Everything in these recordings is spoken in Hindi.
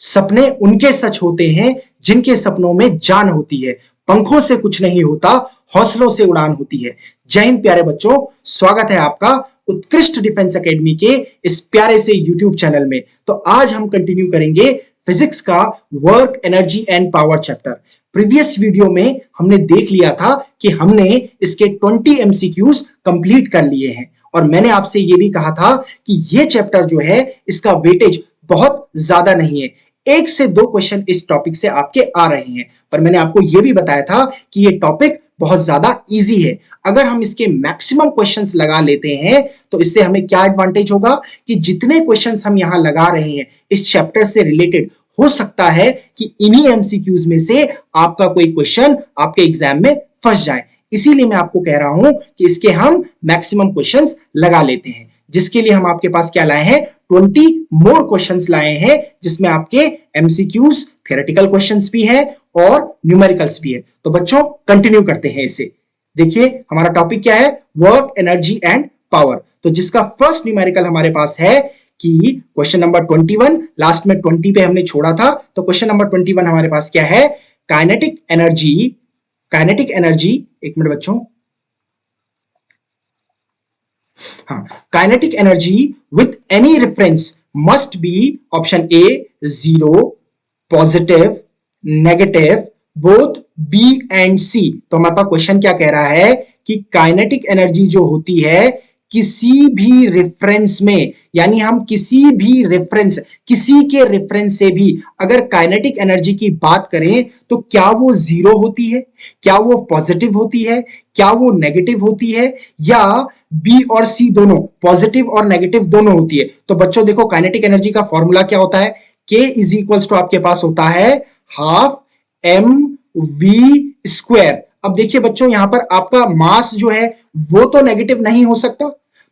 सपने उनके सच होते हैं जिनके सपनों में जान होती है। पंखों से कुछ नहीं होता, हौसलों से उड़ान होती है। जय हिंद प्यारे बच्चों, स्वागत है आपका उत्कृष्ट डिफेंस एकेडमी के इस प्यारे से यूट्यूब चैनल में। तो आज हम कंटिन्यू करेंगे फिजिक्स का work, energy and power chapter. Previous video में हमने देख लिया था कि हमने इसके 20 एमसीक्यूज कंप्लीट कर लिए हैं और मैंने आपसे यह भी कहा था कि यह चैप्टर जो है इसका वेटेज बहुत ज्यादा नहीं है, 1 से 2 क्वेश्चन इस टॉपिक से आपके आ रहे हैं। पर मैंने आपको यह भी बताया था कि यह टॉपिक बहुत ज्यादा इजी है। अगर हम इसके मैक्सिमम क्वेश्चंस लगा लेते हैं तो इससे हमें क्या एडवांटेज होगा कि जितने क्वेश्चंस हम यहां लगा रहे हैं इस चैप्टर से रिलेटेड, हो सकता है कि इन्हीं एमसीक्यूज में से आपका कोई क्वेश्चन आपके एग्जाम में फंस जाए। इसीलिए मैं आपको कह रहा हूं कि इसके हम मैक्सिमम क्वेश्चंस लगा लेते हैं, जिसके लिए हम आपके पास क्या लाए हैं, 20 मोर क्वेश्चंस लाए हैं, जिसमें आपके एमसीक्यूज, थ्योरेटिकल क्वेश्चंस भी है और न्यूमेरिकल्स भी है। तो बच्चों कंटिन्यू करते हैं इसे। देखिए हमारा टॉपिक क्या है, वर्क, एनर्जी एंड पावर। तो जिसका फर्स्ट न्यूमेरिकल हमारे पास है कि क्वेश्चन नंबर 21, लास्ट में 20 पे हमने छोड़ा था, तो क्वेश्चन नंबर 21 हमारे पास क्या है, काइनेटिक एनर्जी, एक मिनट बच्चों, हाँ, kinetic energy with any reference must be option A 0, positive, negative, both B and C. तो हमारे पास क्वेश्चन क्या कह रहा है कि काइनेटिक एनर्जी जो होती है किसी भी रेफरेंस में, यानी हम किसी भी रेफरेंस, किसी के रेफरेंस से भी अगर काइनेटिक एनर्जी की बात करें तो क्या वो 0 होती है, क्या वो पॉजिटिव होती है, क्या वो नेगेटिव होती है, या बी और सी दोनों, पॉजिटिव और नेगेटिव दोनों होती है। तो बच्चों देखो काइनेटिक एनर्जी का फॉर्मूला क्या होता है, K इज इक्वल्स टू आपके पास होता है हाफ एम वी स्क्वायर। अब देखिए बच्चों यहां पर आपका मास जो है वो तो नेगेटिव नहीं हो सकता,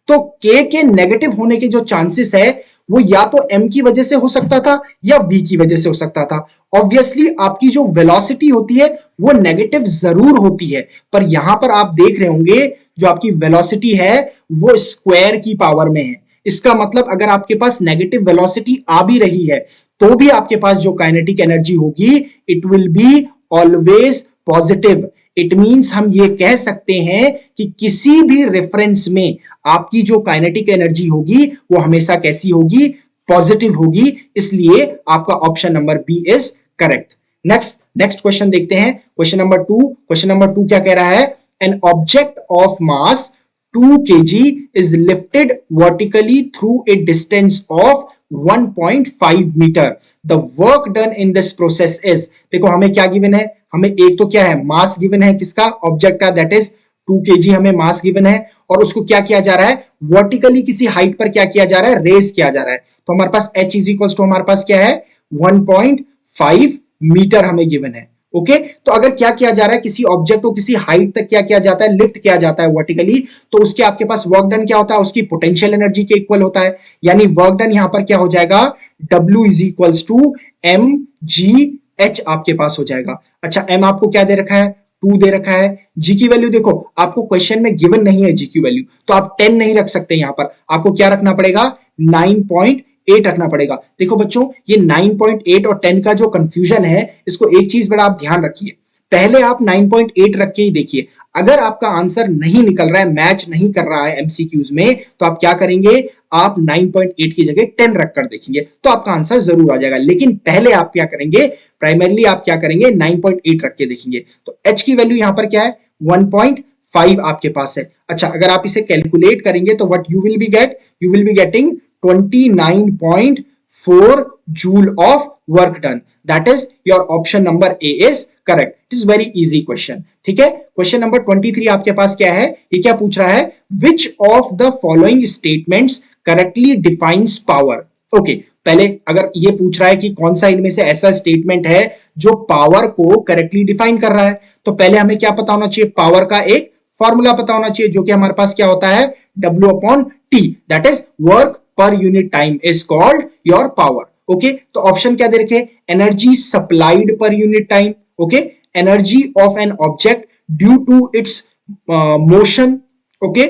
तो K के नेगेटिव होने के जो चांसेस है वो या तो M की वजह से हो सकता था या V की वजह से हो सकता था। ऑब्वियसली आपकी जो वेलोसिटी होती है वो नेगेटिव जरूर होती है, पर यहां पर आप देख रहे होंगे जो आपकी वेलोसिटी है वो स्क्वायर की पावर में है। इसका मतलब अगर आपके पास नेगेटिव वेलोसिटी आ भी रही है तो भी आपके पास जो काइनेटिक एनर्जी होगी it will be always positive. It means हम ये कह सकते हैं कि किसी भी रेफरेंस में आपकी जो काइनेटिक एनर्जी होगी वो हमेशा कैसी होगी, पॉजिटिव होगी। इसलिए आपका option number B is correct. Next question देखते हैं, क्वेश्चन नंबर 2। क्वेश्चन नंबर 2 क्या कह रहा है, an object of mass 2 kg is lifted vertically through a distance of 1.5 meter. The work done in this process is, देखो हमें क्या गिवन है, हमें एक तो क्या है, मास गिवन है किसका, ऑब्जेक्ट का, दैट इज 2 kg हमें मास गिवन है, और उसको क्या किया जा रहा है, वर्टिकली किसी हाइट पर क्या किया जा रहा है, रेस किया जा रहा है। तो हमारे पास h इज इक्वल टू हमारे पास क्या है, 1.5 मीटर हमें गिवन है। ओके तो अगर क्या किया जा रहा है, किसी ऑब्जेक्ट को किसी हाइट तक क्या किया जाता है, लिफ्ट किया जाता है वर्टिकली, तो उसके आपके पास वर्क डन क्या होता है, उसकी पोटेंशियल एनर्जी के इक्वल होता है। यानी वर्क डन यहां पर क्या हो जाएगा, W is equals to M G H आपके पास हो जाएगा। अच्छा m आपको क्या दे रखा है, 2 दे रखा है। जी की वैल्यू देखो आपको क्वेश्चन में गिवन नहीं है जी की वैल्यू, तो आप 10 नहीं रख सकते, यहां पर आपको क्या रखना पड़ेगा, 9.8 रखना पड़ेगा। देखो बच्चों ये 9.8 और 10 का जो कंफ्यूजन है, इसको एक चीज बड़ा आप ध्यान रखिए, पहले आप 9.8 रख के ही देखिए। अगर आपका आंसर नहीं निकल रहा है, मैच नहीं कर रहा है एमसीक्यूज में, तो आप क्या करेंगे, आप 9.8 की जगह 10 रख कर देखेंगे तो आपका आंसर जरूर आ जाएगा। लेकिन पहले आप क्या करेंगे, प्राइमरली आप क्या करेंगे, 9.8 रख के देखेंगे। तो h की वैल्यू यहां पर क्या है, 1.5 आपके पास है। अच्छा अगर आप इसे कैलकुलेट करेंगे तो what you will be get, you will be getting 29.4 joule of work done. That is your option number A is correct. It is very easy question. ठीक है, क्वेश्चन नंबर 23 आपके पास क्या है, ये क्या पूछ रहा है, which of the following statements correctly defines power. Okay पहले अगर ये पूछ रहा है कि कौन सा इनमें से ऐसा स्टेटमेंट है जो पावर को करेक्टली डिफाइन कर रहा है, तो पहले हमें क्या पता होना चाहिए, पावर का एक फॉर्मूला पता होना चाहिए, जो कि हमारे पास क्या होता है, W/T, that is work per unit time is called your power. Okay तो ऑप्शन क्या दे रखे, energy supplied per unit time, okay, energy of an object due to its motion, okay,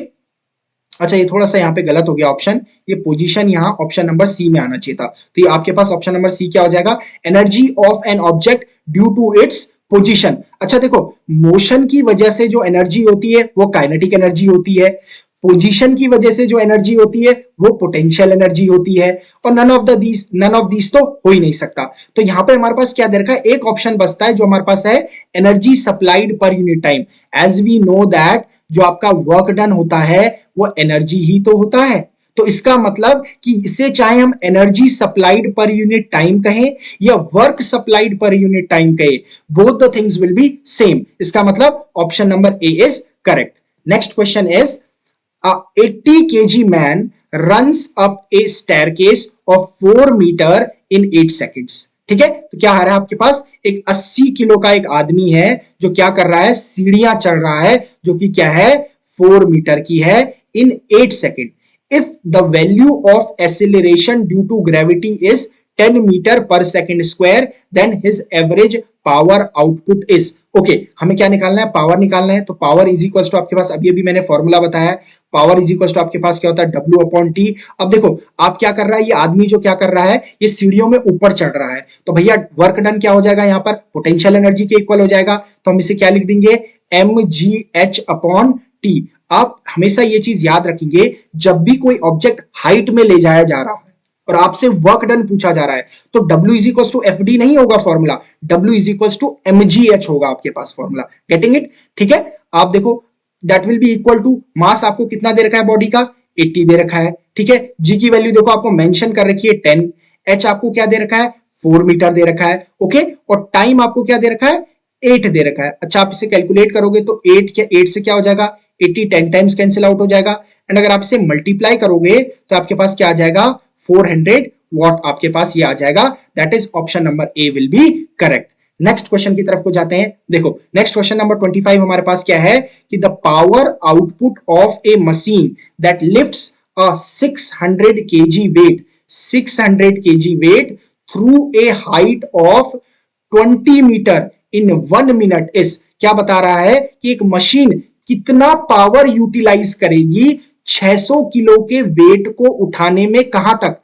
अच्छा, ये थोड़ा सा यहाँ पे गलत हो गया ऑप्शन, ये पोजीशन यहाँ ऑप्शन नंबर सी में आना चाहिए था। तो ये आपके पास ऑप्शन नंबर सी क्या हो जाएगा, energy of an object due to its position. अच्छा देखो, मोशन की वजह से जो एनर्जी होती है वो काइनेटिक एनर्जी होती है, पोजीशन की वजह से जो एनर्जी होती है वो पोटेंशियल एनर्जी होती है, और नन ऑफ दीज तो हो ही नहीं सकता। तो यहां पे हमारे पास क्या दे रखा है, एक ऑप्शन बचता है जो हमारे पास है energy supplied per unit time. As we know that जो आपका वर्क डन होता है वो एनर्जी ही तो होता है, तो इसका मतलब कि इसे चाहे हम energy supplied per unit time कहें या work supplied per unit time कहें, both the things will be same. इसका मतलब option number A is correct. Next question is a 80 kg man runs up a staircase of 4 meter in 8 seconds। ठीक है, तो क्या आ रहा है आपके पास, एक 80 किलो का एक आदमी है जो क्या कर रहा है, सीढ़ियां चढ़ रहा है, जो कि क्या है 4 मीटर की है in 8 second. If the value of acceleration due to gravity is 10 metre per second square, then his average power output is. Okay, हमें क्या निकालना है, पावर निकालना है। तो पावर इज इक्वल टू आपके पास अभी मैंने फॉर्मूला बताया, पावर इज इक्वल टू आपके पास क्या होता है, W अपॉन टी। अब देखो आप क्या कर रहा है, ये आदमी जो क्या कर रहा है, ये सीढ़ियों में ऊपर चढ़ रहा है, तो भैया वर्क डन क्या हो जाएगा, यहाँ पर पोटेंशियल एनर्जी के इक्वल हो जाएगा। तो हम इसे क्या लिख देंगे, mgh अपॉन टी। आप हमेशा ये चीज याद रखेंगे, जब भी कोई ऑब्जेक्ट हाइट में ले जाया जा रहा है और आपसे वर्क डन पूछा जा रहा है, तो W is equal to F D नहीं होगा formula, W is equal to mgh होगा आपके पास फॉर्मूला। Getting it? ठीक है, आप देखो that will be equal to, mass आपको कितना दे रखा है बॉडी का, 80 दे रखा है। ठीक है, जी की वैल्यू देखो आपको मेंशन कर रखी है 10, एच आपको क्या दे रखा है 4 मीटर दे रखा है। ओके, और टाइम आपको क्या दे रखा है 8 दे रखा है। अच्छा, आप इसे कैलकुलेट करोगे तो 8 से क्या हो जाएगा, 80 10 टाइम्स कैंसिल आउट हो जाएगा, एंड अगर आप इसे मल्टीप्लाई करोगे तो आपके पास क्या आ जाएगा, 400 वॉट आपके पास ये आ जाएगा। That is option number A will be correct. Next question की तरफ को जाते हैं। देखो नेक्स्ट क्वेश्चन नंबर 25 हमारे पास क्या है कि the power output of a machine that lifts a 600 kg weight 600 kg weight through a height of 20 metre in 1 minute is. क्या बता रहा है कि एक मशीन कितना पावर यूटिलाइज करेगी 600 किलो के वेट को उठाने में, कहां तक,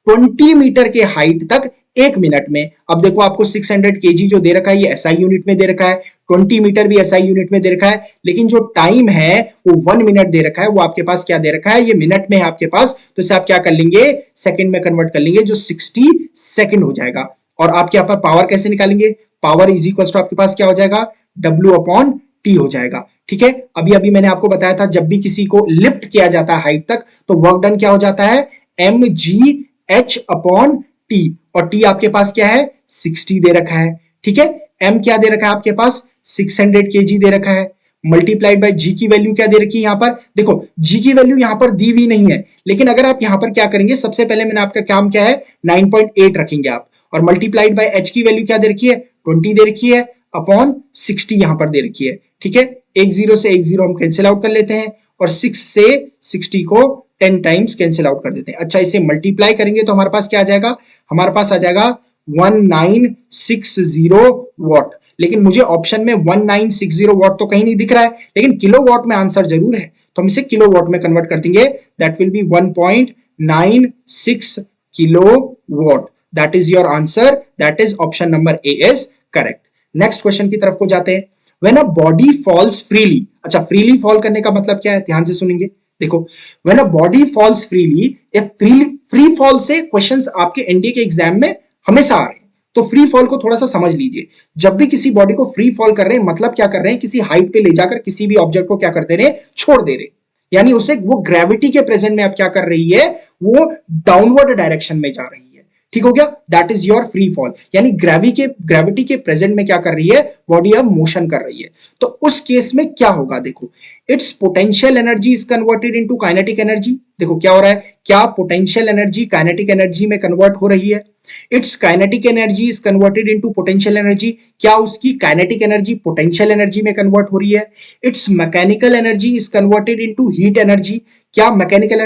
20 मीटर के हाइट तक 1 मिनट में। अब देखो आपको 600 केजी जो दे रखा है ये एसआई यूनिट में दे रखा है, 20 मीटर भी एसआई यूनिट में दे रखा है, लेकिन जो टाइम है वो 1 मिनट दे रखा है, वो आपके पास क्या दे रखा है, ये मिनट में है आपके पास, तो इसे आप क्या कर लेंगे, सेकंड में कन्वर्ट कर लेंगे, जो 60 सेकंड हो जाएगा। और आपके यहाँ पर पावर कैसे निकालेंगे, पावर इज इक्वल टू आपके पास क्या हो जाएगा, W अपॉन टी हो जाएगा। ठीक है, अभी अभी मैंने आपको बताया था जब भी किसी को लिफ्ट किया जाता है हाइट तक तो वर्क डन क्या हो जाता है, mgh अपॉन टी, और टी आपके पास क्या है 60 दे रखा है। ठीक है, m क्या दे रखा है आपके पास 600 kg दे रखा है, मल्टीप्लाइड बाय g की वैल्यू क्या दे रखी है यहाँ पर, देखो g की वैल्यू यहाँ पर दी हुई नहीं है, लेकिन अगर आप यहाँ पर क्या करेंगे, सबसे पहले मैंने आपका काम क्या है 9.8 रखेंगे आप, और मल्टीप्लाइड बाय h की वैल्यू क्या दे रखी है 20 दे रखी है, अपॉन 60 यहां पर दे रखी है। ठीक है, एक जीरो से एक जीरो हम कैंसिल आउट कर लेते हैं, और 6 से 60 को 10 टाइम्स कैंसिल आउट कर देते हैं। अच्छा, इसे मल्टीप्लाई करेंगे तो हमारे पास क्या आ जाएगा, हमारे पास आ जाएगा 1960 वॉट, लेकिन मुझे ऑप्शन में 1960 वॉट तो कहीं नहीं दिख रहा है, लेकिन किलो वॉट में आंसर जरूर है, तो हम इसे किलो वॉट में कन्वर्ट कर देंगे। That will B 1.96 kilo watt. That is your answer, that is option number A is correct. Next question की तरफ को जाते हैं। When a body falls freely, अच्छा फ्रीली फॉल करने का मतलब क्या है, ध्यान से सुनेंगे। देखो when a body falls freely, free fall से क्वेश्चंस आपके एनडीए के एग्जाम में हमेशा आ रहे हैं, तो फ्री फॉल को थोड़ा सा समझ लीजिए। जब भी किसी बॉडी को फ्री फॉल कर रहे हैं मतलब क्या कर रहे हैं, किसी हाइट पे ले जाकर किसी भी ऑब्जेक्ट को क्या कर दे रहे हैं, छोड़ दे रहे हैं, यानी उसे वो ग्रेविटी के प्रेजेंट में अब क्या कर रही है, वो डाउनवर्ड डायरेक्शन में जा रही है। ठीक हो गया, that is your free fall, यानी ग्रेविटी के प्रेजेंट में क्या कर रही है, बॉडी अब मोशन कर रही है। तो उस केस में क्या होगा, देखो it's potential energy is converted into kinetic energy. देखो क्या हो रहा है, क्या पोटेंशियल एनर्जी काइनेटिक एनर्जी में कन्वर्ट हो रही है, it's kinetic energy is converted into potential energy, क्या उसकी काइनेटिक एनर्जी पोटेंशियल एनर्जी में कन्वर्ट हो रही है, it's mechanical energy is converted into heat energy, क्या मैकेनिकल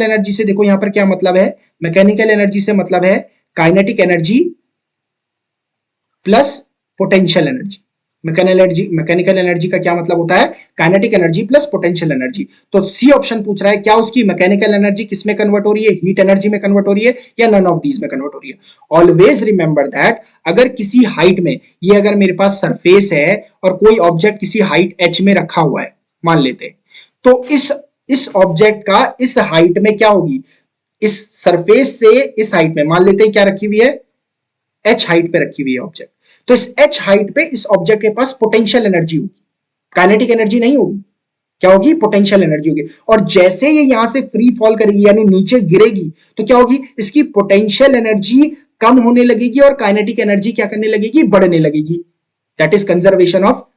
एनर्जी से देखो यहां पर क्या मतलब है, मैकेनिकल एनर्जी से मतलब है kinetic energy plus potential energy. Mechanical energy का क्या मतलब होता है? Kinetic energy plus potential energy. तो सी ऑप्शन पूछ रहा है क्या उसकी मैकेनिकल एनर्जी किस में कन्वर्ट हो रही है? हीट एनर्जी में कन्वर्ट हो रही है या नन ऑफ दीज में कन्वर्ट हो रही है? ऑलवेज रिमेंबर दैट अगर किसी हाइट में, ये अगर मेरे पास सरफेस है और कोई ऑब्जेक्ट किसी हाइट एच में रखा हुआ है मान लेते हैं, तो इस ऑब्जेक्ट का इस हाइट में क्या होगी? इस सरफेस से इस हाइट में मान लेते हैं क्या रखी हुई है? एच हाइट पे रखी हुई है ऑब्जेक्ट। तो इस एच हाइट पे इस ऑब्जेक्ट के पास पोटेंशियल एनर्जी होगी, काइनेटिक एनर्जी नहीं होगी। क्या होगी? पोटेंशियल एनर्जी होगी। और जैसे ये यहां से फ्री फॉल करेगी यानी नीचे गिरेगी तो क्या होगी? इसकी पोटेंशियल एनर्जी कम होने लगेगी और काइनेटिक एनर्जी क्या करने लगेगी? बढ़ने लगेगी। That is conservation of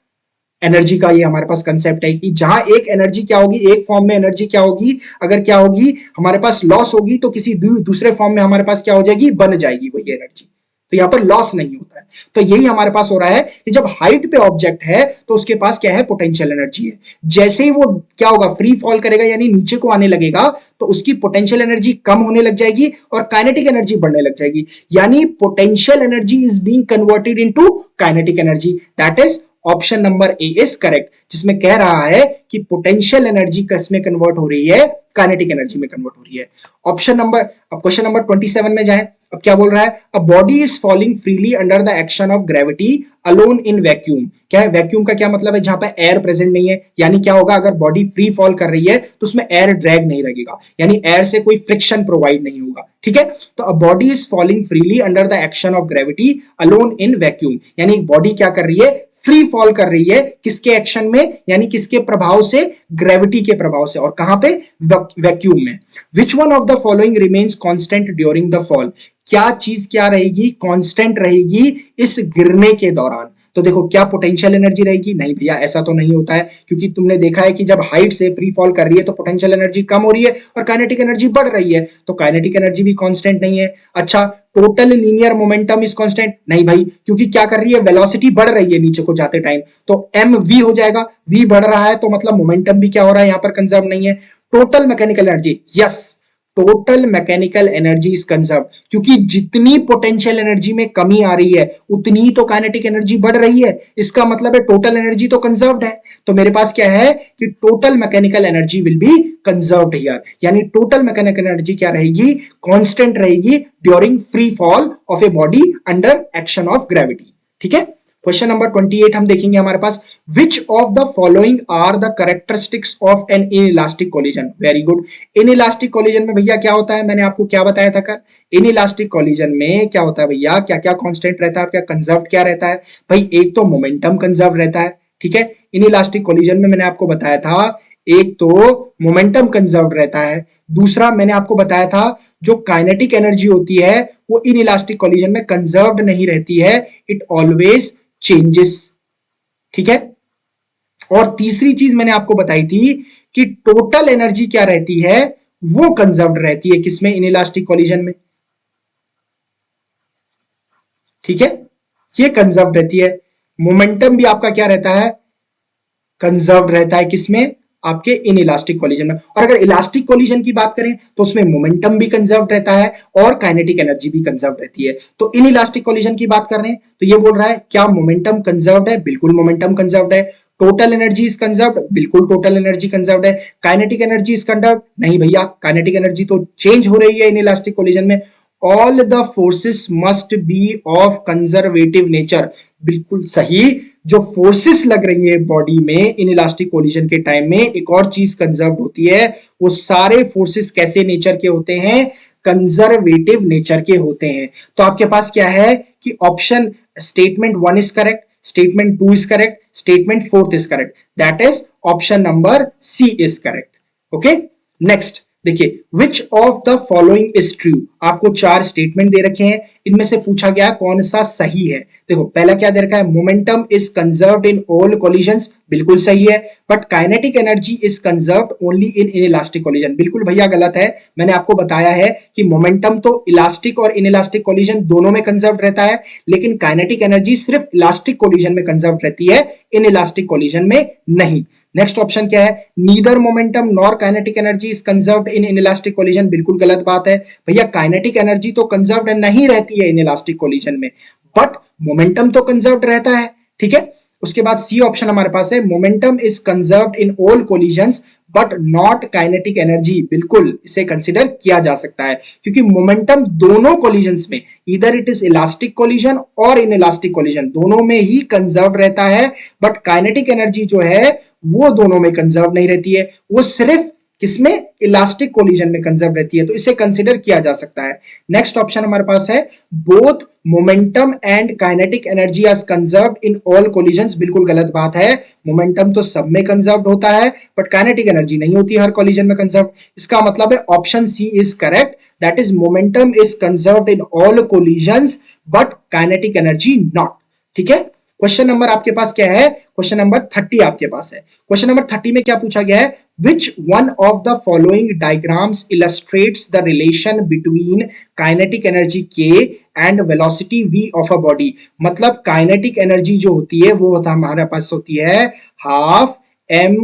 energy का ये हमारे पास कंसेप्ट है कि जहां एक एनर्जी क्या होगी, एक फॉर्म में एनर्जी क्या होगी, अगर क्या होगी हमारे पास लॉस होगी तो किसी दूसरे फॉर्म में हमारे पास क्या हो जाएगी? बन जाएगी वही एनर्जी। तो यहां पर लॉस नहीं होता है। तो यही हमारे पास हो रहा है कि जब हाइट पे ऑब्जेक्ट है तो उसके पास क्या है? पोटेंशियल एनर्जी है। जैसे ही वो क्या होगा? फ्री फॉल करेगा यानी नीचे को आने लगेगा तो उसकी पोटेंशियल एनर्जी कम होने लग जाएगी और काइनेटिक एनर्जी बढ़ने लग जाएगी। यानी potential energy is being converted into kinetic energy. That is option number A is correct, जिसमें कह रहा है कि पोटेंशियल एनर्जी किसमें कन्वर्ट हो रही है? काइनेटिक एनर्जी में कन्वर्ट हो रही है। ऑप्शन नंबर, अब क्वेश्चन नंबर 27 में जाएं। अब क्या बोल रहा है? A body is falling freely under the action of gravity alone in vacuum. क्या है वैक्यूम का? क्या मतलब है? जहां पर एयर प्रेजेंट नहीं है। यानी क्या होगा? अगर बॉडी फ्री फॉल कर रही है तो उसमें एयर ड्रैग नहीं लगेगा, यानी एयर से कोई फ्रिक्शन प्रोवाइड नहीं होगा। ठीक है, तो a body is falling freely under the action of gravity alone in vacuum, यानी बॉडी क्या कर रही है? फ्री फॉल कर रही है। किसके एक्शन में? यानी किसके प्रभाव से? ग्रेविटी के प्रभाव से। और कहां पे? वैक्यूम में। विच one of the following remains constant during the fall? क्या चीज क्या रहेगी? कांस्टेंट रहेगी इस गिरने के दौरान। तो देखो, क्या पोटेंशियल एनर्जी रहेगी? नहीं भैया, ऐसा तो नहीं होता है, क्योंकि तुमने देखा है कि जब हाइट से फ्री फॉल कर रही है तो पोटेंशियल एनर्जी कम हो रही है और काइनेटिक एनर्जी बढ़ रही है, तो काइनेटिक एनर्जी भी कांस्टेंट नहीं है। अच्छा, total linear momentum is constant? नहीं भाई, क्योंकि क्या कर रही है? वेलोसिटी बढ़ रही है नीचे को जाते टाइम, तो एम वी हो जाएगा। वी बढ़ रहा है तो मतलब मोमेंटम भी क्या हो रहा है? यहां पर कंजर्व नहीं है। Total mechanical energy, yes, total mechanical energy is conserve, क्योंकि जितनी पोटेंशियल एनर्जी में कमी आ रही है उतनी तो काइनेटिक एनर्जी बढ़ रही है। इसका मतलब है टोटल एनर्जी तो कंजर्व्ड है। तो मेरे पास क्या है कि total mechanical energy will be conserved here, यानी टोटल मैकेनिकल एनर्जी क्या रहेगी? कांस्टेंट रहेगी during free fall of a body under action of gravity. ठीक है, क्वेश्चन नंबर 28 हम देखेंगे हमारे पास। Which of the following are the characteristics of an inelastic collision? Very good. Inelastic collision में भैया क्या होता है? मैंने आपको क्या बताया था कल? इनइलास्टिक कोलिजन में क्या होता है भैया? क्या क्या कांस्टेंट रहता है? क्या कंजर्व क्या रहता है भाई? एक तो मोमेंटम कंजर्व रहता है। ठीक है, इनइलास्टिक कोलिजन में मैंने आपको बताया था एक तो मोमेंटम कंजर्व रहता है, दूसरा मैंने आपको बताया था जो काइनेटिक एनर्जी होती है वो इनइलास्टिक कोलिजन में कंजर्व्ड नहीं रहती है, इट ऑलवेज चेंजेस। ठीक है, और तीसरी चीज मैंने आपको बताई थी कि टोटल एनर्जी क्या रहती है? वो कंजर्व्ड रहती है किसमें? इनइलास्टिक कोलिजन में। ठीक है, ये कंजर्व्ड रहती है। मोमेंटम भी आपका क्या रहता है? कंजर्व्ड रहता है किसमें? आपके इन इलास्टिक कोलिजन में। और अगर इलास्टिक कोलिजन की बात करें तो उसमें मोमेंटम भी कंजर्व रहता है और काइनेटिक एनर्जी भी कंजर्व रहती है। तो इन इलास्टिक कोलिजन की बात कर रहे हैं तो ये बोल रहा है क्या मोमेंटम कंजर्व्ड है? बिल्कुल मोमेंटम कंजर्व्ड है। Total energy is conserved? बिल्कुल टोटल एनर्जी कंजर्व्ड है। Kinetic energy is conserved? नहीं भैया, काइनेटिक एनर्जी तो चेंज हो रही है इन इलास्टिक कोलिजन में। All the forces must be of conservative nature, बिल्कुल सही। जो फोर्सेस लग रही है बॉडी में इन इलास्टिक कोलिजन के टाइम में, एक और चीज कंजर्व होती है, वो सारे फोर्सेस कैसे नेचर के होते हैं? कंजर्वेटिव नेचर के होते हैं। तो आपके पास क्या है कि option statement 1 is correct, statement 2 is correct, statement 4 is correct, that is option number C is correct. Okay, next देखिए, which of the following is true? आपको 4 स्टेटमेंट दे रखे हैं, इनमें से पूछा गया कौन सा सही है। देखो, पहला क्या दे रखा है? Momentum is conserved in all collisions, बिल्कुल सही है। But kinetic energy is conserved only in inelastic collision, बिल्कुल भैया गलत है। मैंने आपको बताया है कि मोमेंटम तो इलास्टिक और इनइलास्टिक कोलिजन दोनों में कंजर्व्ड रहता है, लेकिन काइनेटिक एनर्जी सिर्फ इलास्टिक कोलिजन में कंजर्व्ड रहती है, इनइलास्टिक कोलिजन में नहीं। नेक्स्ट ऑप्शन क्या है? Neither momentum nor kinetic energy is conserved in inelastic collision, बिल्कुल गलत बात है भैया। काइनेटिक एनर्जी तो कंजर्व्ड नहीं रहती है इनइलास्टिक कोलिजन में, बट मोमेंटम तो कंजर्व्ड रहता है। ठीक है, उसके बाद सी ऑप्शन हमारे पास है momentum is conserved in all collisions but not kinetic energy. बिल्कुल इसे कंसिडर किया जा सकता है क्योंकि मोमेंटम दोनों कोलिजन्स में, इधर इट इज इलास्टिक कोलिजन और इन इलास्टिक कोलिजन, दोनों में ही कंजर्व रहता है, बट काइनेटिक एनर्जी जो है वो दोनों में कंजर्व नहीं रहती है, वो सिर्फ किसमें, इलास्टिक कोलिजन में कंजर्व रहती है, तो इसे कंसिडर किया जा सकता है। नेक्स्ट ऑप्शन हमारे पास है both momentum and kinetic energy are conserved in all collisions. बिल्कुल गलत बात है, मोमेंटम तो सब में कंजर्व्ड होता है बट काइनेटिक एनर्जी नहीं होती हर कोलिजन में कंजर्व। इसका मतलब है option C is correct, that is momentum is conserved in all collisions but kinetic energy not. ठीक है, क्वेश्चन नंबर आपके पास क्या है, क्वेश्चन नंबर 30 आपके पास है। क्वेश्चन नंबर 30 में क्या पूछा गया है, which one of the following diagrams illustrates the relation between kinetic energy K and velocity v of a body. मतलब काइनेटिक एनर्जी जो होती है वो होता हमारे पास होती है हाफ एम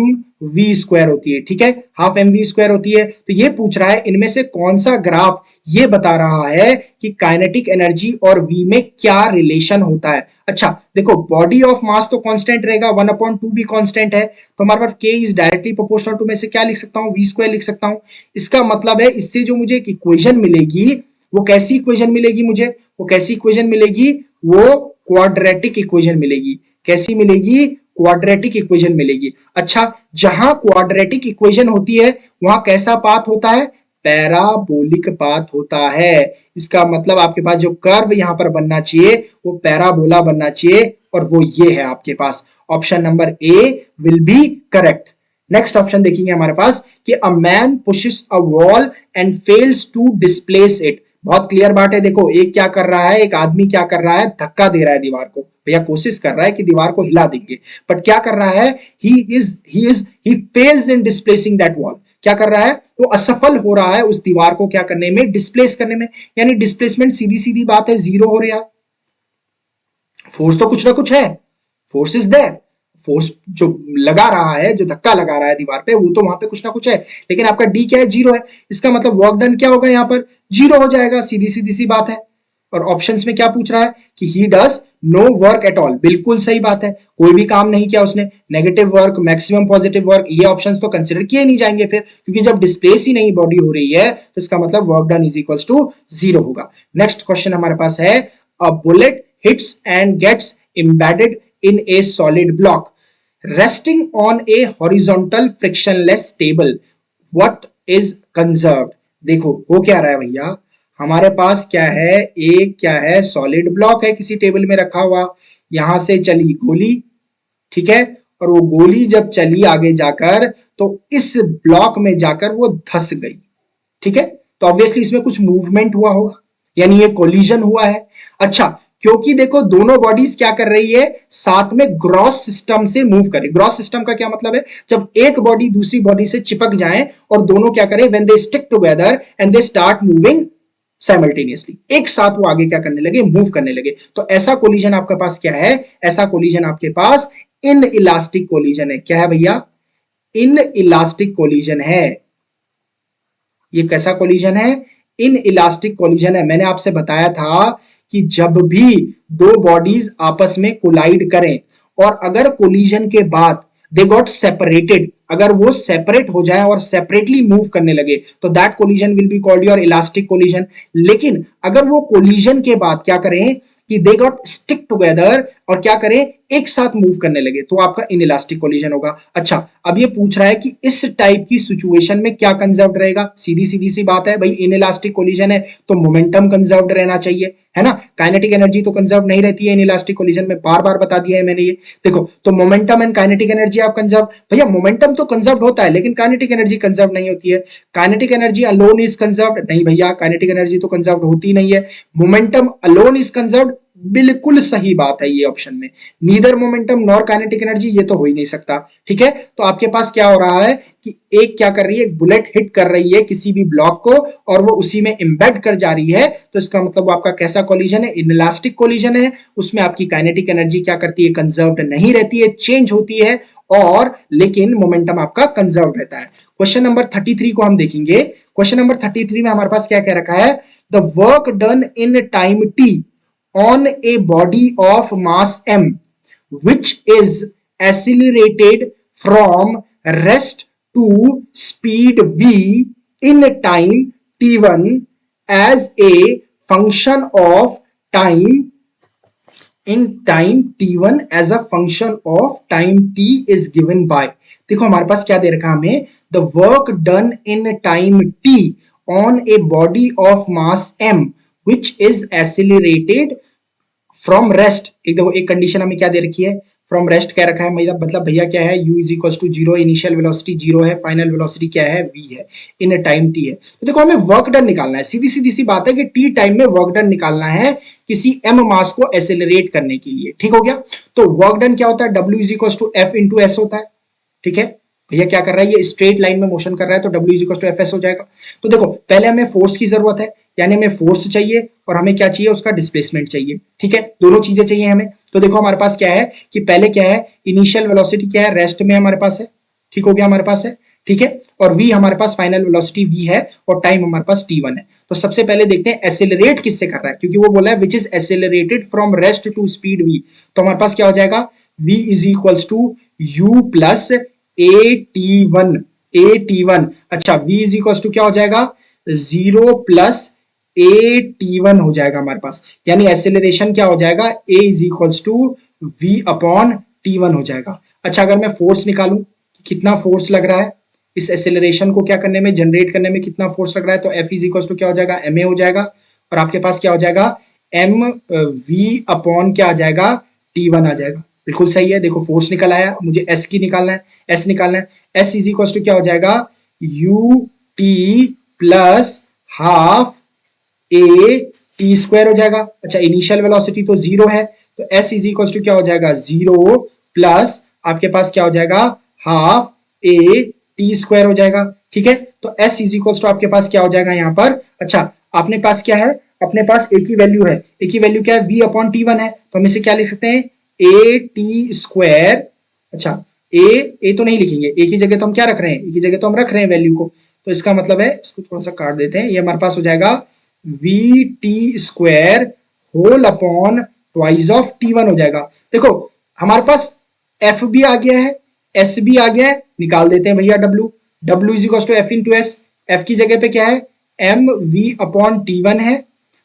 वी स्क्वायर होती है। ठीक है, हाफ एम वी स्क्वायर होती है। तो ये पूछ रहा है इनमें से कौन सा ग्राफ ये बता रहा है कि काइनेटिक एनर्जी और वी में क्या रिलेशन होता है। अच्छा देखो, बॉडी ऑफ मास तो कांस्टेंट रहेगा, 1/2 भी कांस्टेंट है, तो हमारे पास k is directly proportional to, में से क्या लिख सकता हूं, वी स्क्वायर लिख सकता हूं। इसका मतलब है इससे जो मुझे एक इक्वेशन मिलेगी वो कैसी इक्वेशन मिलेगी, मुझे वो कैसी इक्वेशन मिलेगी, वो क्वाड्रेटिक इक्वेशन मिलेगी। कैसी मिलेगी, क्वाड्रेटिक इक्वेशन मिलेगी। अच्छा, जहां क्वाड्रेटिक इक्वेशन होती है वहां कैसा पाथ होता है, पैराबोलिक पाथ होता है। इसका मतलब आपके पास जो कर्व यहां पर बनना चाहिए वो पैराबोला बनना चाहिए, और वो ये है आपके पास। Option number A will be correct. Next option देखेंगे हमारे पास कि a man pushes a wall and fails to displace it. बहुत क्लियर बात है, देखो एक क्या कर रहा है, एक आदमी क्या कर रहा है, धक्का दे रहा है दीवार को, भैया कोशिश कर रहा है कि दीवार को हिला देंगे, बट क्या कर रहा है, he fails in displacing that wall. क्या कर रहा है, वो असफल हो रहा है उस दीवार को क्या करने में, डिस्प्लेस करने में। यानी डिस्प्लेसमेंट सीधी सीधी बात है, जीरो हो रहा है। फोर्स तो कुछ ना कुछ है, फोर्स इज देयर, फोर्स जो लगा रहा है, जो धक्का लगा रहा है दीवार पे, वो तो वहां पे कुछ ना कुछ है, लेकिन आपका डी क्या है, जीरो है। इसका मतलब वर्क डन क्या होगा, यहाँ पर जीरो हो जाएगा, सीधी सीधी सी बात है। और ऑप्शंस में क्या पूछ रहा है कि he does no work at all. बिल्कुल सही बात है, कोई भी काम नहीं किया उसने। Negative work, maximum positive work, ये ऑप्शंस तो कंसिडर किए नहीं जाएंगे फिर, क्योंकि जब डिस्प्लेस ही नहीं बॉडी हो रही है तो इसका मतलब work done is equals to zero होगा। नेक्स्ट क्वेश्चन हमारे पास है, a bullet hits and gets embedded in a solid block resting on a horizontal frictionless table, what is conserved। देखो वो क्या रहा है भैया, हमारे पास क्या है, एक क्या है, सॉलिड ब्लॉक है किसी टेबल में रखा हुआ, यहां से चली गोली, ठीक है, और वो गोली जब चली आगे जाकर तो इस ब्लॉक में जाकर वो धस गई। ठीक है, तो ऑब्वियसली इसमें कुछ मूवमेंट हुआ होगा, यानी ये कोलिजन हुआ है। अच्छा, क्योंकि देखो दोनों बॉडीज क्या कर रही है, साथ में ग्रॉस सिस्टम से मूव कर रही। ग्रॉस सिस्टम का क्या मतलब है, जब एक बॉडी दूसरी बॉडी से चिपक जाए और दोनों क्या करें, when they stick together and they start moving simultaneously, एक साथ वो आगे क्या करने लगे, मूव करने लगे। तो ऐसा कोलिजन आपके पास क्या है, ऐसा कोलिजन आपके पास इन इलास्टिक कोलिजन है। क्या है भैया, इन इलास्टिक कोलिजन है। ये कैसा कोलिजन है, इन इलास्टिक कोलिजन है। मैंने आपसे बताया था कि जब भी दो बॉडीज आपस में कोलाइड करें और अगर कोलिजन के बाद दे गॉट सेपरेटेड, अगर वो सेपरेट हो जाए और सेपरेटली मूव करने लगे तो that collision will be called your elastic collision. लेकिन अगर वो कोलिजन के बाद क्या करें कि दे गॉट स्टिक टुगेदर और क्या करें, एक साथ मूव करने लगे, तो आपका इनइलास्टिक कोलिजन होगा। अच्छा, अब ये पूछ रहा है कि इस टाइप की सिचुएशन में क्या कंजर्व्ड रहेगा। सीधी सीधी सी बात है भाई, इनइलास्टिक कोलिजन है तो मोमेंटम कंजर्व्ड रहना चाहिए, है ना। काइनेटिक एनर्जी तो कंजर्व नहीं रहती है इनइलास्टिक कोलिजन में, बार बार बता दिया है मैंने ये। देखो, तो मोमेंटम एंड काइनेटिक एनर्जी आप कंजर्व, भैया मोमेंटम तो कंजर्व होता है लेकिन काइनेटिक एनर्जी कंजर्व नहीं होती है। Kinetic energy alone is conserved, नहीं भैया, काइनेटिक एनर्जी तो कंजर्व होती नहीं है। मोमेंटम अलोन इज कंजर्व्ड, बिल्कुल सही बात है ये ऑप्शन में। Neither momentum nor kinetic energy, ये तो हो ही नहीं सकता। ठीक है, तो आपके पास क्या हो रहा है कि एक क्या कर रही है, एक बुलेट हिट कर रही है किसी भी ब्लॉक को और वो उसी में एम्बेड कर जा रही है, तो इसका मतलब आपका कैसा कोलिजन है, इनइलास्टिक कोलिजन है। उसमें आपकी काइनेटिक एनर्जी क्या करती है, कंजर्व्ड नहीं रहती है, चेंज होती है, और लेकिन मोमेंटम आपका कंजर्व रहता है। क्वेश्चन नंबर 33 को हम देखेंगे। क्वेश्चन नंबर 33 में हमारे पास क्या कह रखा है, the work done in time T on a body of mass m which is accelerated from rest to speed v in time t1 as a function of time in time t1 as a function of time t is given by। देखो हमारे पास क्या दे रखा है हमें, the work done in time t on a body of mass m which is accelerated from rest. एक देखो एक कंडीशन हमें क्या दे रखी है, फ्रॉम रेस्ट क्या रखा है, मतलब भैया क्या है, u is equal to zero, initial velocity zero है, फाइनल वेलोसिटी क्या है, v है, इन टाइम t है। तो देखो हमें वर्क डन निकालना है, सीधी सीधी सी बात है कि t टाइम में वर्क डन निकालना है किसी m मास को एसेलरेट करने के लिए। ठीक हो गया, तो वर्क डन क्या होता है, w is equal to f into S होता है। ठीक है, भैया क्या कर रहा है, ये स्ट्रेट लाइन में मोशन कर रहा है, तो W is equal to F S हो जाएगा। तो देखो पहले हमें फोर्स की जरूरत है, यानी हमें फोर्स चाहिए और हमें क्या चाहिए, उसका डिस्प्लेसमेंट चाहिए। ठीक है, दोनों चीजें चाहिए हमें। तो देखो हमारे पास क्या है कि पहले क्या है, इनिशियल वेलोसिटी क्या है, रेस्ट में हमारे पास है। ठीक हो गया, हमारे पास है। ठीक है, और v हमारे पास फाइनल वेलोसिटी v है और टाइम हमारे पास t1 है। तो सबसे पहले देखते हैं एसेलरेट किससे कर रहा है, क्योंकि वो बोला है which is accelerated from rest to speed v। तो हमारे पास क्या हो जाएगा, v is equals to u plus AT1। अच्छा, v इज इक्वल टू क्या हो जाएगा, 0 प्लस AT1 हो जाएगा हमारे पास, यानी एसेलरेशन क्या हो जाएगा, a is equal to v upon t1 हो जाएगा। अच्छा, अगर मैं फोर्स निकालूं, कितना फोर्स लग रहा है इस एसेलरेशन को क्या करने में, जनरेट करने में कितना फोर्स लग रहा है, तो F इज इक्वल टू क्या हो जाएगा, ma हो जाएगा, और आपके पास क्या हो जाएगा, mv अपॉन क्या आ जाएगा, t1 आ जाएगा। बिल्कुल सही है, देखो फोर्स निकल आया, मुझे एस की निकालना है, एस निकालना है, एस इज इक्वल टू क्या हो जाएगा, U T plus half A T square हो जाएगा। अच्छा, इनिशियल वेलोसिटी तो जीरो है, तो एस इज इक्वल टू क्या हो जाएगा, जीरो प्लस आपके पास क्या हो जाएगा, हाफ ए टी स्क्वायर हो जाएगा। ठीक है, तो एस इज इक्वल टू आपके पास क्या हो जाएगा यहाँ पर। अच्छा, अपने पास क्या है, अपने पास एक ही वैल्यू है, एक ही वैल्यू क्या है, v अपॉन टी वन है, तो हम इसे क्या लिख सकते हैं, ए टी स्क्वायर। अच्छा, ए तो नहीं लिखेंगे, एक ही जगह तो हम क्या रख रहे हैं, एक ही जगह तो हम रख रहे हैं वैल्यू को, तो इसका मतलब है, इसको थोड़ा सा काट देते हैं, ये हमारे पास हो जाएगा V T square whole upon twice of T one हो जाएगा। देखो हमारे पास एफ भी आ गया है, एस भी आ गया है, निकाल देते हैं भैया W. W is equal to F into S, F की जगह पे क्या है, M V upon T one है,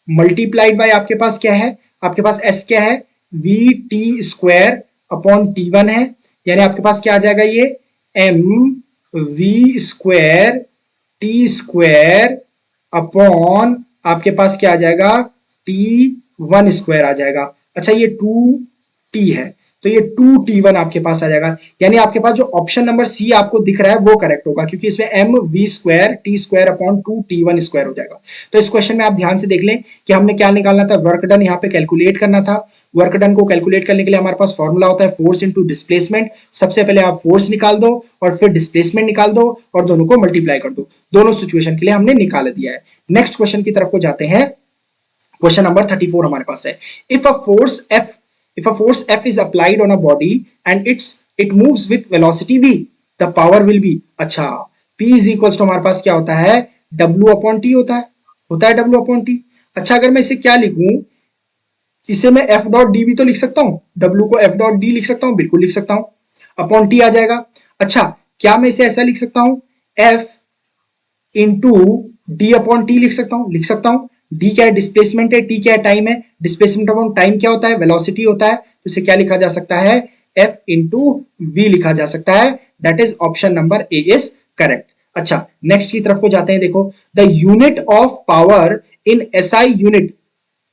मल्टीप्लाइड बाय आपके पास क्या है, आपके पास एस क्या है, V T square upon T one है, यानी आपके पास क्या आ जाएगा, ये M V square T square upon आपके पास क्या आ जाएगा, टी वन स्क्वायर आ जाएगा। अच्छा, ये टू टी है, तो ये 2t1 आपके पास आ जाएगा, यानी आपके पास जो ऑप्शन नंबर सी आपको दिख रहा है वो करेक्ट होगा, क्योंकि इसमें M V square T square upon 2t1 square हो जाएगा। तो इस क्वेश्चन में आप ध्यान से देख लें कि हमने क्या निकालना था, वर्क डन यहाँ पे कैलकुलेट करना था। वर्क डन को कैलकुलेट करने के लिए हमारे पास फॉर्मूला होता है फोर्स इंटू डिस्प्लेसमेंट। सबसे पहले आप फोर्स निकाल दो और फिर डिस्प्लेसमेंट निकाल दो और दोनों को मल्टीप्लाई कर दो। दोनों सिचुएशन के लिए हमने निकाल दिया है। नेक्स्ट क्वेश्चन की तरफ को जाते हैं। क्वेश्चन नंबर 34 हमारे पास है, if a force F is applied on a body and it moves with velocity v, the power will be। अच्छा, P is equals to हमारे पास क्या होता है, W अपॉन टी होता है W अपॉन टी। अच्छा, अगर मैं इसे क्या लिखूं, इसे मैं F डॉट डी भी तो लिख सकता हूं, W को F डॉट डी लिख सकता हूं, बिल्कुल लिख सकता हूं, अपॉन टी आ जाएगा। अच्छा, क्या मैं इसे ऐसा लिख सकता हूं, F into D upon T लिख सकता हूं, डी क्या है, डिस्प्लेसमेंट है, टी क्या है, टाइम है, डिस्प्लेसमेंट अपॉन टाइम क्या होता है, वेलोसिटी होता है, तो इसे क्या लिखा जा सकता है, एफ इंटू वी लिखा जा सकता है। That is option number A is correct. अच्छा, नेक्स्ट की तरफ को जाते हैं। देखो, the unit of power in SI unit,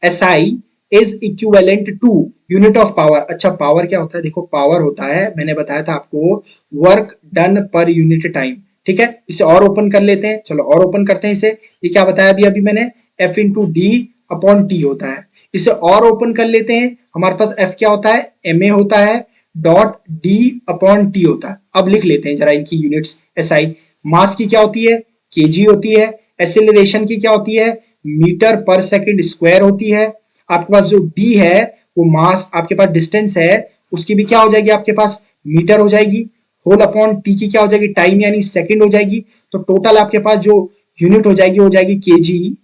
SI is equivalent to unit of power. अच्छा, पावर क्या होता है, देखो पावर होता है, मैंने बताया था आपको, वर्क डन पर यूनिट टाइम। ठीक है, इसे और ओपन कर लेते हैं, चलो और ओपन करते हैं इसे। ये क्या बताया अभी मैंने, F into D upon T होता है। इसे और ओपन कर लेते हैं, हमारे पास एफ क्या होता है, एम ए होता है, डॉट डी अपॉन टी होता है। अब लिख लेते हैं जरा इनकी यूनिट्स। एसआई मास की क्या होती है, केजी होती है। एसेलरेशन की क्या होती है, मीटर पर सेकंड स्क्वायर होती है। आपके पास जो डी है वो मास, आपके पास डिस्टेंस है, उसकी भी क्या हो जाएगी, आपके पास मीटर हो जाएगी। होल अपॉन टी की क्या हो जाएगी, टाइम यानी सेकंड हो जाएगी। तो टोटल आपके पास जो यूनिट हो जाएगी वो जाएगी केजी,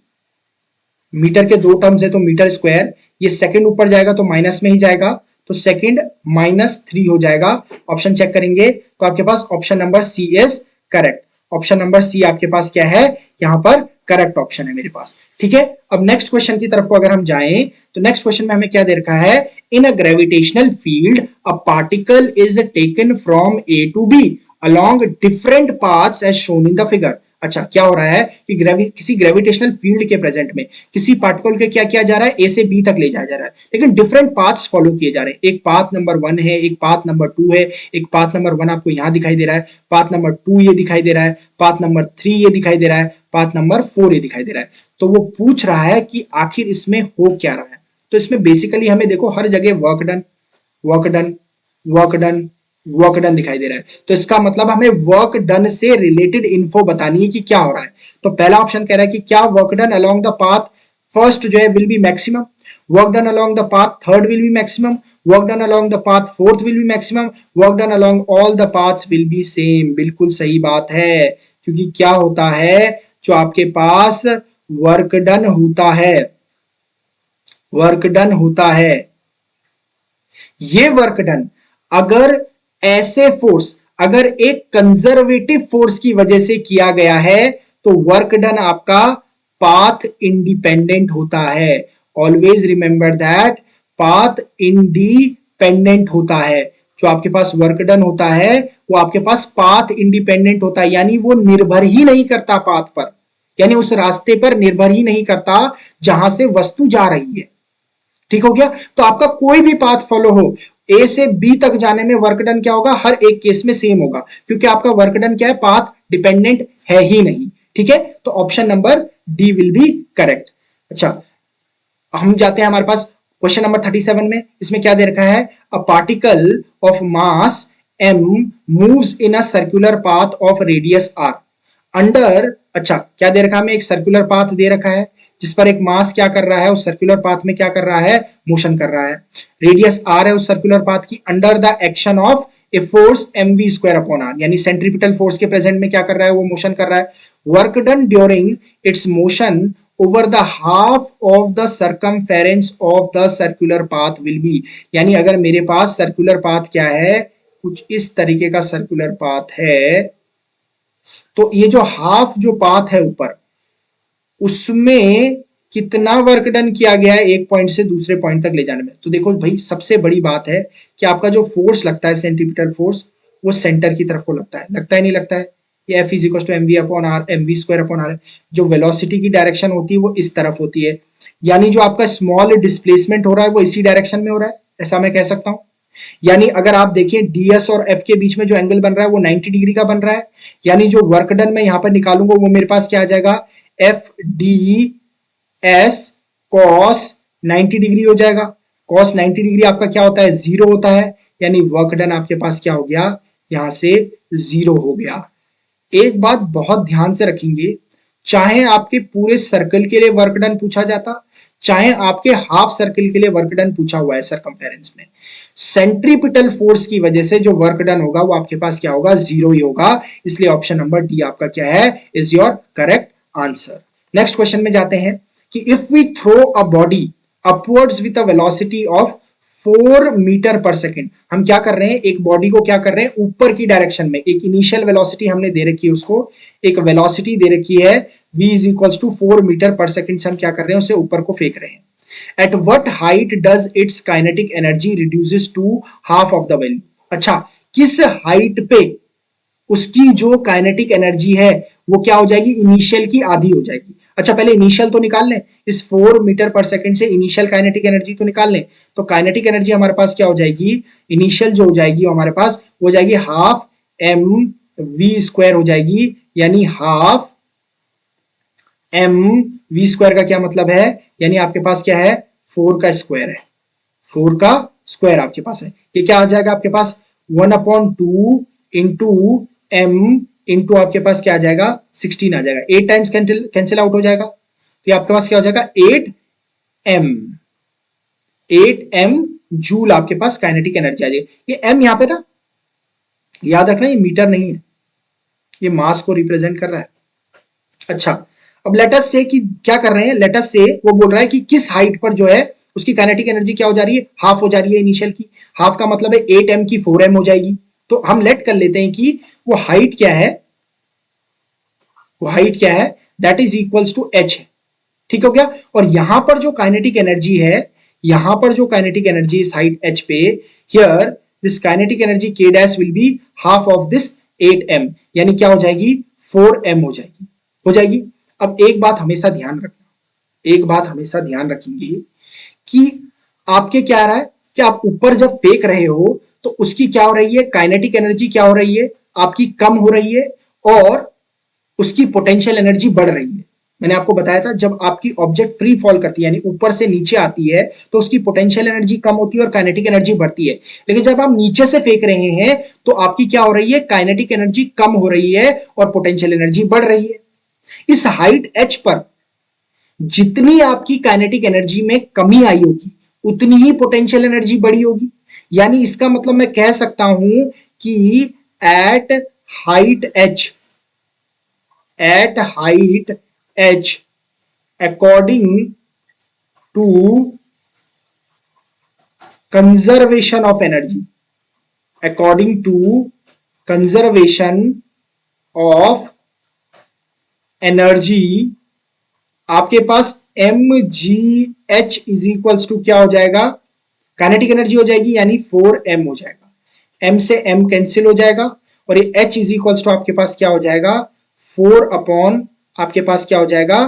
मीटर के दो टर्म्स है तो मीटर स्क्वायर, ये सेकंड ऊपर जाएगा तो माइनस में ही जाएगा, तो सेकंड -3 हो जाएगा। ऑप्शन चेक करेंगे तो आपके पास option number C is correct. Option number C आपके पास क्या है, यहां पर करेक्ट ऑप्शन है मेरे पास। ठीक है, अब नेक्स्ट क्वेश्चन की तरफ को अगर हम जाएं तो नेक्स्ट क्वेश्चन में हमें क्या दे रखा है, in a gravitational field a particle is taken from A to B along different paths as shown in the figure। अच्छा, क्या हो रहा है कि किसी ग्रेविटेशनल फील्ड के प्रेजेंट में किसी पार्टिकल के क्या किया जा रहा है, ए से बी तक ले जाया जा रहा है, लेकिन डिफरेंट पाथ्स फॉलो किए जा रहे हैं। एक पाथ नंबर 1 है, एक पाथ नंबर 2 है। एक पाथ नंबर 1 आपको यहां दिखाई दे रहा है, पाथ नंबर 2 ये दिखाई दे रहा है, पाथ नंबर 3 ये दिखाई दे रहा है, पाथ नंबर 4 ये दिखाई दे रहा है। तो वो पूछ रहा है कि आखिर इसमें हो क्या रहा है। तो इसमें बेसिकली हमें देखो हर जगह work done work done work done work done दिखाई दे रहा है। तो इसका मतलब हमें वर्क डन से रिलेटेड इन्फो बतानी है कि क्या हो रहा है। तो पहला ऑप्शन कह रहा है कि क्या work done along the path first जो है will be maximum, work done along the path third will be maximum, work done along the path fourth will be maximum, work done along all the paths will be same. बिल्कुल सही बात है, क्योंकि क्या होता है, जो आपके पास वर्क डन होता है, वर्क डन होता है, ये वर्क डन अगर ऐसे फोर्स, अगर एक कंजर्वेटिव फोर्स की वजह से किया गया है तो वर्क डन आपका पाथ इंडिपेंडेंट होता है। Always remember that, path independent होता है। जो आपके पास वर्क डन होता है वो आपके पास पाथ इंडिपेंडेंट होता है, यानी वो निर्भर ही नहीं करता पाथ पर, यानी उस रास्ते पर निर्भर ही नहीं करता जहां से वस्तु जा रही है। ठीक हो गया। तो आपका कोई भी पाथ फॉलो हो, ए से बी तक जाने में वर्क डन क्या होगा, हर एक केस में सेम होगा, क्योंकि आपका वर्क डन क्या है, पाथ डिपेंडेंट है ही नहीं। ठीक है, तो option number D will be correct. अच्छा, हम जाते हैं हमारे पास क्वेश्चन नंबर 37 में। इसमें क्या दे रखा है, a particle of mass m moves in a circular path of radius r under. अच्छा, क्या दे रखा है हमें, एक सर्कुलर पाथ दे रखा है जिस पर एक मास क्या कर रहा है, उस सर्कुलर पाथ में क्या कर रहा है, मोशन कर रहा है। रेडियस r है उस सर्कुलर पाथ की, under the action of a force mv square upon r, यानी सेंट्रीपिटल फोर्स के प्रेजेंट में क्या कर रहा है, वो मोशन कर रहा है। Work done during its motion over the half of the circumference of the circular path will be, यानी अगर मेरे पास सर्कुलर पाथ क्या है, कुछ इस तरीके का सर्कुलर पाथ है, तो ये जो हाफ जो पाथ है ऊपर, उसमें कितना वर्क डन किया गया है एक पॉइंट से दूसरे पॉइंट तक ले जाने में। तो देखो भाई, सबसे बड़ी बात है कि आपका जो फोर्स लगता है, सेंट्रीपिटल फोर्स, वो सेंटर की तरफ को लगता है नहीं लगता है। ये F is to mv upon r, mv square upon r है। जो वेलोसिटी की डायरेक्शन होती है वो इस तरफ होती है, यानी जो आपका स्मॉल डिस्प्लेसमेंट हो रहा है वो इसी डायरेक्शन में हो रहा है, ऐसा मैं कह सकता हूं। यानी अगर आप देखिए ds और f के बीच में जो एंगल बन रहा है वो 90 डिग्री का बन रहा है, यानी जो वर्क डन मैं यहां पर निकालूंगा वो मेरे पास क्या आ जाएगा, F D S cos 90 degree हो जाएगा। कॉस 90 डिग्री आपका क्या होता है, जीरो होता है, यानी वर्क डन आपके पास क्या हो गया, यहां से जीरो हो गया। एक बात बहुत ध्यान से रखेंगे, चाहे आपके पूरे सर्कल के लिए वर्क डन पूछा जाता, चाहे आपके हाफ सर्कल के लिए वर्क डन पूछा हुआ है सर्कमफेरेंस में, सेंट्रीपिटल फोर्स की वजह से जो वर्क डन होगा वो आपके पास क्या होगा, जीरो ही होगा। इसलिए ऑप्शन नंबर डी आपका क्या है, is your correct answer. Next question में जाते हैं कि if we throw a body upwards with a velocity of 4 metre per second, हम क्या कर रहे हैं, एक बॉडी को क्या कर रहे हैं, ऊपर की डायरेक्शन में, एक इनिशियल वेलोसिटी हमने दे रखी है, उसको एक वेलोसिटी दे रखी है v is equal to 4 metre per second से हम क्या कर रहे हैं, उसे ऊपर को फेंक रहे हैं। At what height does its kinetic energy reduces to half of the value. अच्छा, किस हाइट पे उसकी जो काइनेटिक एनर्जी है वो क्या हो जाएगी, इनिशियल की आधी हो जाएगी। अच्छा, पहले इनिशियल तो निकाल लें, इस 4 मीटर पर सेकंड से इनिशियल काइनेटिक एनर्जी तो निकाल लें। तो काइनेटिक एनर्जी हमारे पास क्या हो जाएगी, इनिशियल जो हो जाएगी हमारे पास हो जाएगी हाफ एम वी स्क्वायर हो जाएगी, यानी हाफ एम वी स्क्वायर का क्या मतलब है, यानी आपके पास क्या है, 4 का स्क्वायर है, 4 का स्क्वायर आपके पास है। ये क्या आ जाएगा आपके पास, 1/2 इंटू एम इंटू आपके पास क्या आ जाएगा, 16 आ जाएगा। 8 टाइम्स कैंसिल आउट हो जाएगा, तो आपके पास क्या हो जाएगा, 8m जूल आपके पास काइनेटिक एनर्जी आ जाएगी। ये m यहाँ पे ना याद रखना, ये मीटर नहीं है, ये मास को रिप्रेजेंट कर रहा है। अच्छा, अब लेट अस से कि क्या कर रहे हैं, लेट अस से वो बोल रहा है कि किस हाइट पर जो है उसकी काइनेटिक एनर्जी क्या हो जा रही है, हाफ हो जा रही है इनिशियल की। हाफ का मतलब है 8m की 4m हो जाएगी। तो हम लेट कर लेते हैं कि वो हाइट क्या है, that is equals to h है। ठीक हो गया। और यहां पर जो काइनेटिक एनर्जी है, यहां पर जो काइनेटिक एनर्जी इस हाइट h पे, here this kinetic energy k dash will be half of this 8m, यानी क्या हो जाएगी, 4m हो जाएगी। अब एक बात हमेशा ध्यान रखना, एक बात हमेशा ध्यान रखेंगे कि आपके क्या आ रहा है कि आप ऊपर जब फेंक रहे हो तो उसकी क्या हो रही है, काइनेटिक एनर्जी क्या हो रही है, आपकी कम हो रही है और उसकी पोटेंशियल एनर्जी बढ़ रही है। मैंने आपको बताया था जब आपकी ऑब्जेक्ट फ्री फॉल करती है यानी ऊपर से नीचे आती है तो उसकी पोटेंशियल एनर्जी कम होती है और काइनेटिक एनर्जी बढ़ती है। लेकिन जब आप नीचे से फेंक रहे हैं तो आपकी क्या हो रही है, काइनेटिक एनर्जी कम हो रही है और पोटेंशियल एनर्जी बढ़ रही है। इस हाइट h पर जितनी आपकी काइनेटिक एनर्जी में कमी आई होगी उतनी ही पोटेंशियल एनर्जी बढ़ी होगी। यानी इसका मतलब मैं कह सकता हूं कि at height h according to conservation of energy, according to conservation of energy, आपके पास mgh इज इक्वल्स टू क्या हो जाएगा, काइनेटिक एनर्जी हो जाएगी यानी 4m हो जाएगा। m से m कैंसिल हो जाएगा और ये h इज इक्वल्स टू आपके पास क्या हो जाएगा, 4 अपॉन आपके पास क्या हो जाएगा,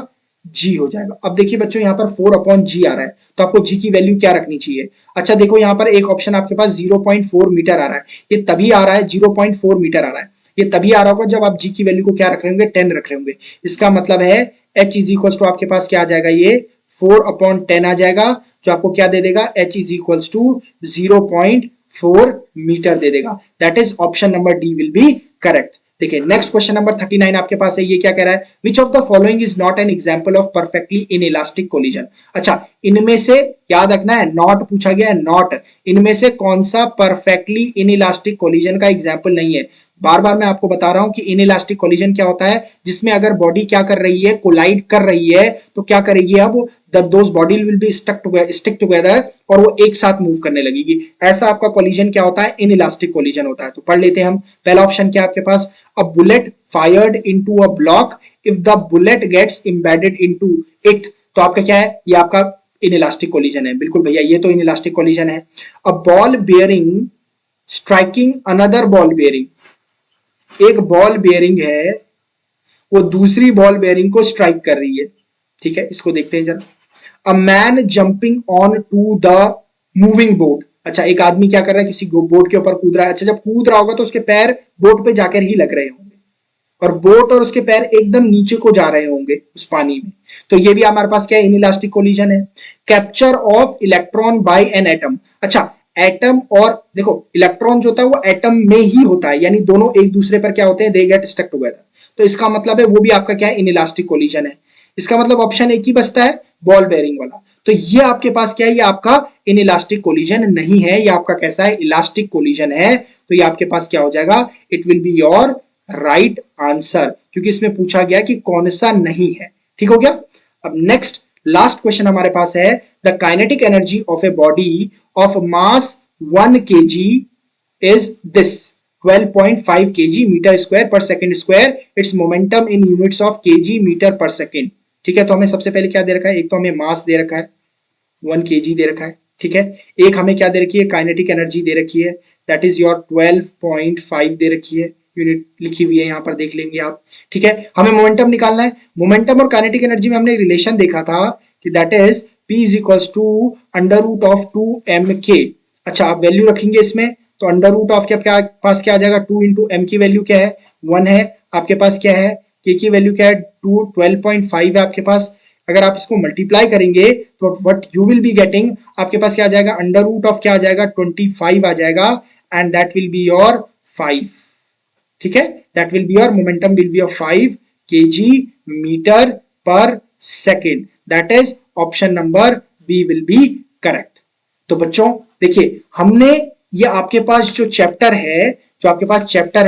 g हो जाएगा। अब देखिए बच्चों यहाँ पर 4 अपॉन g आ रहा है तो आपको g की वैल्यू क्या रखनी चाहिए। अच्छा देखो यहाँ पर एक ऑप्शन आपके पास 0.4 मीटर आ रहा है, ये तभी आ रहा है 0.4 मीटर आ रहा है, ये तभी आ रहा होगा जब आप g की वैल्यू को क्या रख रहे होंगे, 10 रख रहे होंगे। इसका मतलब है h इज इक्वल्स टू आपके पास क्या आ जाएगा, ये 4 अपॉन 10 आ जाएगा जो आपको क्या दे देगा, h is equals to 0.4 metre दे देगा। That is option number D will be correct. देखिए नेक्स्ट क्वेश्चन नंबर 39 आपके पास है, ये क्या कह रहा है, which of the following is not an example of perfectly inelastic collision. अच्छा इनमें से याद रखना है, नॉट पूछा गया है, नॉट, इनमें से कौन सा परफेक्टली इनइलास्टिक कोलिजन का एग्जांपल नहीं है। बार बार मैं आपको बता रहा हूं कि इनइलास्टिक कोलिजन क्या होता है, जिसमें अगर बॉडी क्या कर रही है, कोलाइड कर रही है तो क्या करेगी, अब those body will be stick together और वो एक साथ मूव करने लगेगी। ऐसा आपका कोलिजन क्या होता है, इनइलास्टिक कोलिजन होता है। तो पढ़ लेते हैं हम। पहला ऑप्शन क्या आपके पास, a bullet fired into a block if the bullet gets embedded into it. तो आपका क्या है, ये आपका इनइलास्टिक कोलिजन है। बिल्कुल भैया ये तो इनइलास्टिक कोलिजन है। A ball bearing striking another ball bearing, एक बॉल बेयरिंग है वो दूसरी बॉल बेयरिंग को स्ट्राइक कर रही है। ठीक है इसको देखते हैं जरा। A man jumping on to the moving boat, अच्छा एक आदमी क्या कर रहा है, किसी बोट के ऊपर कूद रहा है। अच्छा जब कूद रहा होगा तो उसके पैर बोट पे जाकर ही लग रहे होंगे और बोट और उसके पैर एकदम नीचे को जा रहे होंगे उस पानी में, तो ये भी हमारे पास क्या है, इनइलास्टिक कोलिजन है। Capture of electron by an atom, अच्छा एटम और देखो इलेक्ट्रॉन जो होता है वो एटम में ही होता है यानी दोनों एक दूसरे पर क्या होते हैं, दे गेट स्टक टुगेदर, तो इसका मतलब है वो भी आपका क्या है, इनइलास्टिक कोलिजन है। इसका मतलब ऑप्शन एक ही बचता है, बॉल बेयरिंग वाला। तो ये आपके पास क्या है, ये आपका इनइलास्टिक कोलिजन नहीं है, ये आपका कैसा है, इलास्टिक कोलिजन है। तो ये आपके पास क्या हो जाएगा, it will be your right answer, क्योंकि इसमें पूछा गया कि कौन सा नहीं है। ठीक हो गया। अब नेक्स्ट लास्ट क्वेश्चन हमारे पास है, the kinetic energy of a body of mass 1 kg is this 12.5 kg metre square per second square, it's momentum in units of kg metre per second. ठीक है तो हमें सबसे पहले क्या दे रखा है, एक तो हमें मास दे रखा है 1 kg दे रखा है। ठीक है एक हमें क्या दे रखी है, काइनेटिक एनर्जी दे रखी है, दैट इज योर 12.5 दे रखी है, यूनिट लिखी हुई है यहाँ पर देख लेंगे आप। ठीक है हमें मोमेंटम निकालना है। मोमेंटम और काइनेटिक एनर्जी में हमने एक रिलेशन देखा था कि that is P is equals to under root of 2mk। अच्छा आप वैल्यू रखेंगे इसमें तो अंडर रूट ऑफ के पास क्या आ जाएगा, 2 इंटू एम की वैल्यू क्या है, 1 है, आपके पास क्या है, k की वैल्यू क्या है, 12.5 है आपके पास। अगर आप इसको मल्टीप्लाई करेंगे तो what you will be getting, आपके पास क्या आ जाएगा, अंडर रूट ऑफ क्या आ जाएगा, 25 आ जाएगा and that will be your 5। ठीक है that will be your momentum will be of 5 kg metre per second, that is option number B will be correct. तो बच्चों देखिए हमने ये आपके पास जो चैप्टर है,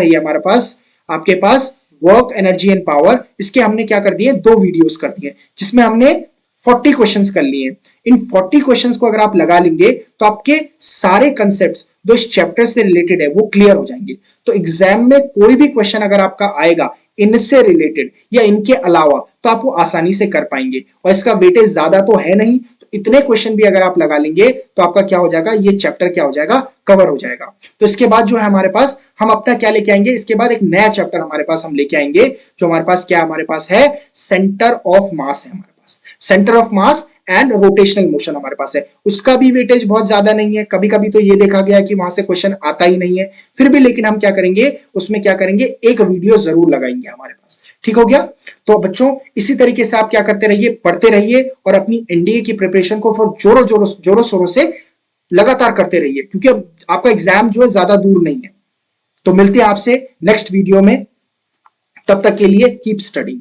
ये हमारे पास आपके पास वर्क एनर्जी एंड पावर, इसके हमने क्या कर दिए, 2 वीडियोस कर दिए जिसमें हमने 40 क्वेश्चंस कर लिए। इन 40 क्वेश्चंस को अगर आप लगा लेंगे तो आपके सारे कंसेप्ट्स जो इस चैप्टर से रिलेटेड है वो क्लियर हो जाएंगे। तो एग्जाम में कोई भी क्वेश्चन अगर आपका आएगा इनसे रिलेटेड या इनके अलावा तो आप वो आसानी से कर पाएंगे, और इसका वेटेज ज्यादा तो है नहीं, तो इतने क्वेश्चन भी अगर आप लगा लेंगे तो आपका क्या हो जाएगा, ये चैप्टर क्या हो जाएगा, कवर हो जाएगा। तो इसके बाद जो है हमारे पास हम अपना क्या लेके आएंगे, इसके बाद एक नया चैप्टर हमारे पास हम लेके आएंगे, जो हमारे पास क्या हमारे पास है, सेंटर ऑफ मास है हमारे पास, centre of mass and rotational motion हमारे पास है। उसका भी वेटेज बहुत ज्यादा नहीं है, कभी कभी तो ये देखा गया कि वहां से क्वेश्चन आता ही नहीं है, फिर भी लेकिन हम क्या करेंगे, उसमें क्या करेंगे, एक वीडियो जरूर लगाएंगे हमारे पास। ठीक हो गया। तो बच्चों इसी तरीके से आप क्या करते रहिए, पढ़ते रहिए और अपनी एनडीए की प्रिपरेशन को फिर जोरों शोरों से लगातार करते रहिए, क्योंकि अब आपका एग्जाम जो है ज्यादा दूर नहीं है। तो मिलते हैं आपसे नेक्स्ट वीडियो में, तब तक के लिए कीप स्टडिंग।